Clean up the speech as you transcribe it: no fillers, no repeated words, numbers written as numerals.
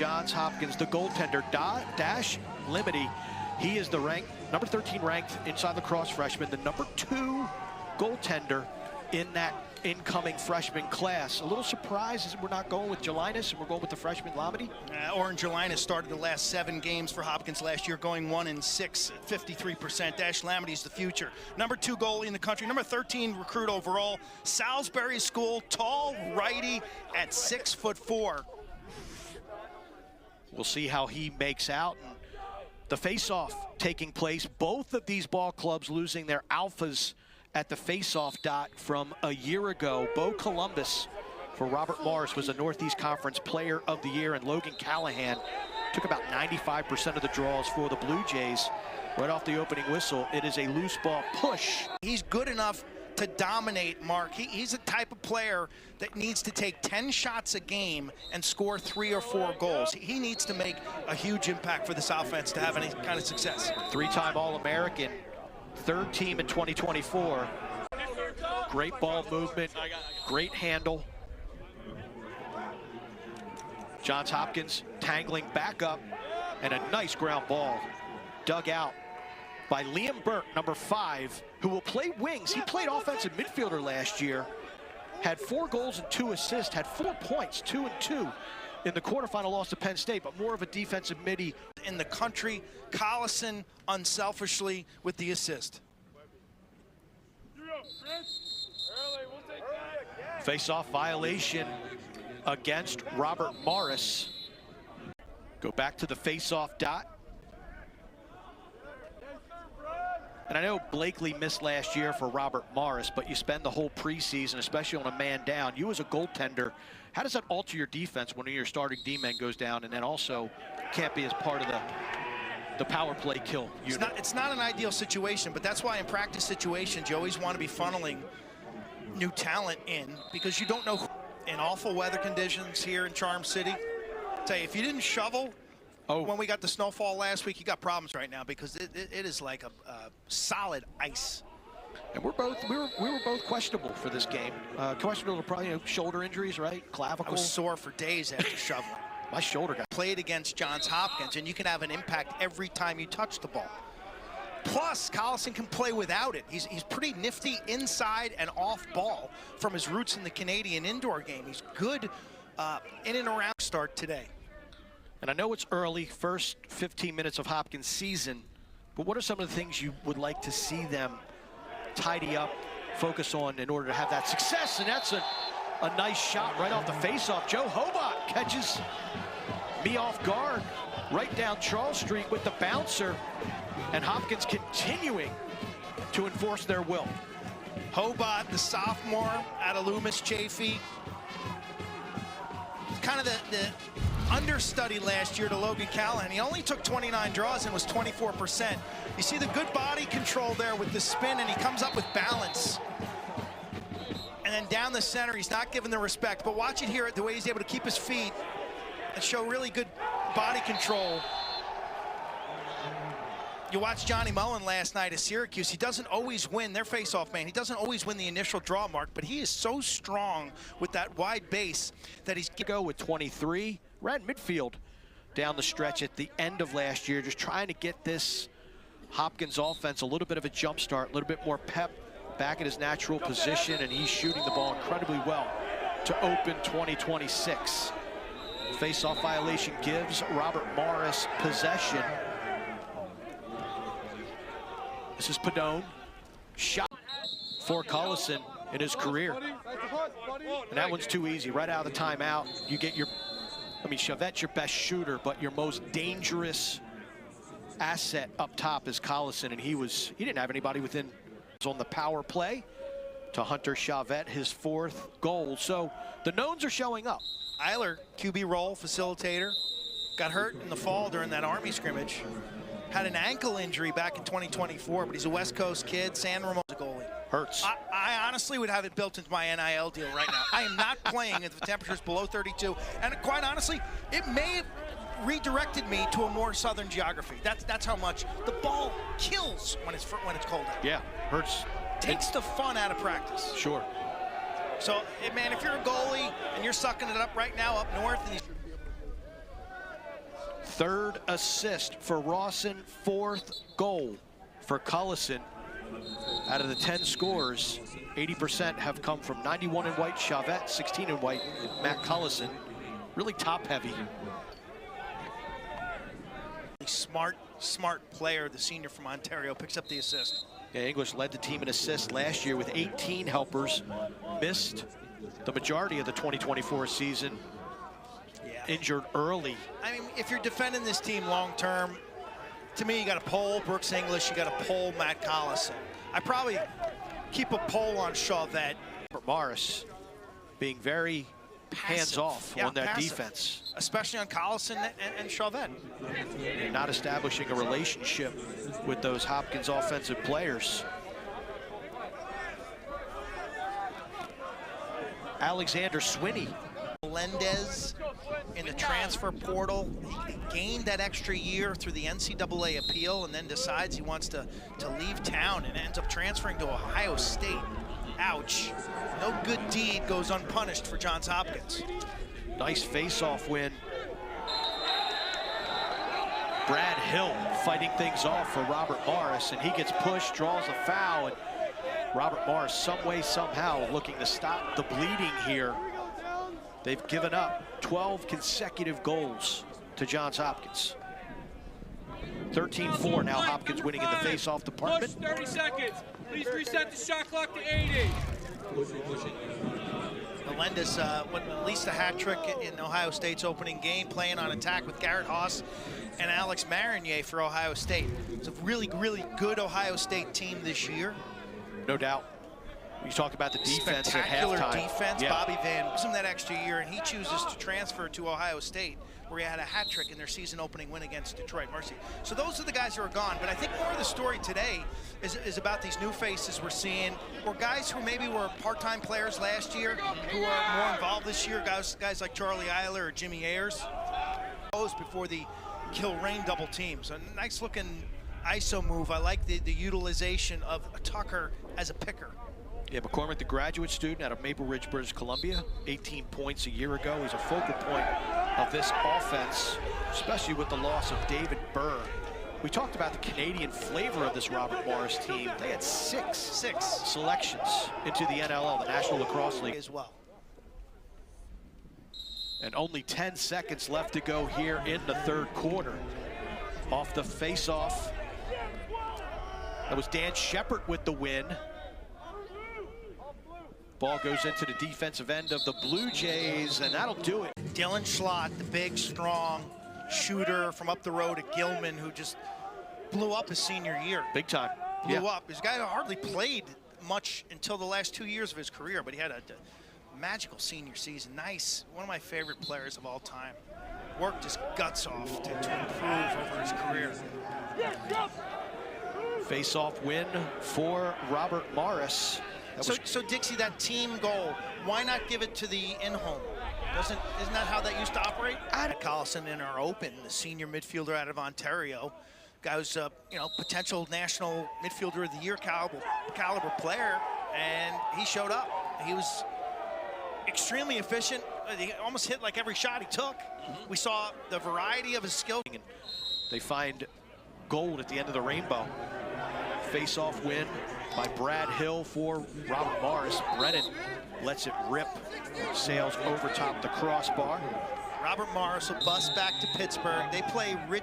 Johns Hopkins, the goaltender, Dash Limity. He is the number 13 ranked inside lacrosse freshman, the number 2 goaltender in that incoming freshman class. A little surprised is we're not going with Jelinas and we're going with the freshman Lamity. Oren Jelinas started the last 7 games for Hopkins last year, going 1-6 at 53%. Dash Lamity's the future. Number 2 goalie in the country, number 13 recruit overall. Salisbury School, tall righty at 6'4". We'll see how he makes out. The face-off taking place. Both of these ball clubs losing their alphas at the face-off dot from a year ago. Bo Columbus for Robert Morris was a Northeast Conference Player of the Year, and Logan Callahan took about 95% of the draws for the Blue Jays. Right off the opening whistle, it is a loose ball push. He's good enough to dominate, Mark. He's a type of player that needs to take 10 shots a game and score 3 or 4 goals. He needs to make a huge impact for this offense to have any kind of success. 3-time All-American, 3rd team in 2024. Great ball movement, great handle. Johns Hopkins tangling back up, and a nice ground ball dug out by Liam Burke, number 5, who will play wings. He played offensive midfielder last year, had 4 goals and 2 assists, had 4 points, 2 and 2 in the quarterfinal loss to Penn State, but more of a defensive midi. In the country, Collison unselfishly with the assist. Face-off violation against Robert Morris. Go back to the face-off dot. And I know Blakely missed last year for Robert Morris, but you spend the whole preseason, especially on a man down. You as a goaltender, how does that alter your defense when your starting D-man goes down and then also can't be as part of the power play kill unit? It's not an ideal situation, but that's why in practice situations you always want to be funneling new talent in, because you don't know who, in awful weather conditions here in Charm City. Tell you, if you didn't shovel when we got the snowfall last week, you got problems right now, because it is like a solid ice. And we were both questionable for this game. Questionable, probably shoulder injuries, right? Clavicle. I was sore for days after shoveling. My shoulder got played against Johns Hopkins, and you can have an impact every time you touch the ball. Plus, Collison can play without it. He's pretty nifty inside and off ball from his roots in the Canadian indoor game. He's good in and around start today. And I know it's early, first 15 minutes of Hopkins' season, but what are some of the things you would like to see them tidy up, focus on in order to have that success? And that's a nice shot right off the face-off. Joe Habot catches me off guard right down Charles Street with the bouncer, and Hopkins continuing to enforce their will. Habot, the sophomore out of Loomis Chaffee, kind of the understudy last year to Logan Callahan. He only took 29 draws and was 24%. You see the good body control there with the spin, and he comes up with balance. And then down the center, he's not given the respect, but watch it here, the way he's able to keep his feet and show really good body control. You watched Johnny Mullen last night at Syracuse. He doesn't always win their face-off man. He doesn't always win the initial draw, Mark, but he is so strong with that wide base that he's go with 23. Ran midfield down the stretch at the end of last year, just trying to get this Hopkins offense a little bit of a jump start, a little bit more pep back in his natural position, and he's shooting the ball incredibly well to open 2026. Face-off violation gives Robert Morris possession. This is Padone, shot for Collison in his career. And that one's too easy. Right out of the timeout, you get your, I mean, Chavette's your best shooter, but your most dangerous asset up top is Collison, and he didn't have anybody within on the power play to Hunter Chavette, his 4th goal. So the knowns are showing up. Eiler, QB role facilitator, got hurt in the fall during that Army scrimmage. Had an ankle injury back in 2024, but he's a West Coast kid. San Ramon's a goalie. Hurts. I honestly would have it built into my NIL deal right now. I am not playing if the temperature's below 32. And quite honestly, it may have redirected me to a more southern geography. That's how much the ball kills when it's cold out. Yeah, hurts. Takes the fun out of practice. Sure. So, man, if you're a goalie and you're sucking it up right now up north, and Third assist for Rawson, fourth goal for Cullison. Out of the 10 scores, 80% have come from 91 in white, Chavette, 16 in white, Matt Cullison. Really top heavy. Smart player, the senior from Ontario, picks up the assist. Yeah, English led the team in assists last year with 18 helpers. Missed the majority of the 2024 season. Yeah. Injured early. I mean, if you're defending this team long term, to me, you got to poll Brooks English, you got to poll Matt Collison. I probably keep a poll on Chavette. Morris being very hands-off on that defense. Especially on Collison and Chavette. Not establishing a relationship with those Hopkins offensive players. Alexander Swinnie. Melendez in the transfer portal. He gained that extra year through the NCAA appeal and then decides he wants to leave town and ends up transferring to Ohio State. Ouch. No good deed goes unpunished for Johns Hopkins. Nice face-off win. Brad Hill fighting things off for Robert Morris, and he gets pushed, draws a foul, and Robert Morris some way, somehow looking to stop the bleeding here. They've given up 12 consecutive goals to Johns Hopkins. 13-4 now, Hopkins winning in the face-off department. Push 30 seconds. Please reset the shot clock to 80. Melendez went at least a hat trick in Ohio State's opening game, playing on attack with Garrett Haas and Alex Marinier for Ohio State. It's a really, really good Ohio State team this year. No doubt. You talked about the defense at halftime. Spectacular defense. Yeah. Bobby Van gives him that extra year, and he chooses to transfer to Ohio State, where he had a hat trick in their season opening win against Detroit Mercy. So those are the guys who are gone. But I think more of the story today is about these new faces we're seeing, or guys who maybe were part-time players last year who are more involved this year, guys like Charlie Eiler or Jimmy Ayers. Before the Kilrain double team. So nice looking ISO move. I like the utilization of Tucker as a picker. Yeah, McCormick, the graduate student out of Maple Ridge, British Columbia, 18 points a year ago. He's a focal point of this offense, especially with the loss of David Burr. We talked about the Canadian flavor of this Robert Morris team. They had six selections into the NLL, the National Lacrosse League, as well. And only 10 seconds left to go here in the third quarter. Off the face-off, that was Dan Sheppard with the win. Ball goes into the defensive end of the Blue Jays, and that'll do it. Dylan Schlott, the big, strong shooter from up the road at Gilman, who just blew up his senior year. Big time. Blew up. This guy hardly played much until the last 2 years of his career, but he had a magical senior season. Nice. One of my favorite players of all time. Worked his guts off to improve over his career. Face-off win for Robert Morris. So Dixie, that team goal, why not give it to the in-home? Isn't that how that used to operate? Collison in our open, the senior midfielder out of Ontario, guy who's potential national midfielder of the year caliber player, and he showed up. He was extremely efficient. He almost hit like every shot he took. We saw the variety of his skill. They find gold at the end of the rainbow. Face-off win by Brad Hill for Robert Morris. Brennan lets it rip, sails over top the crossbar. Robert Morris will bust back to Pittsburgh. They play rich.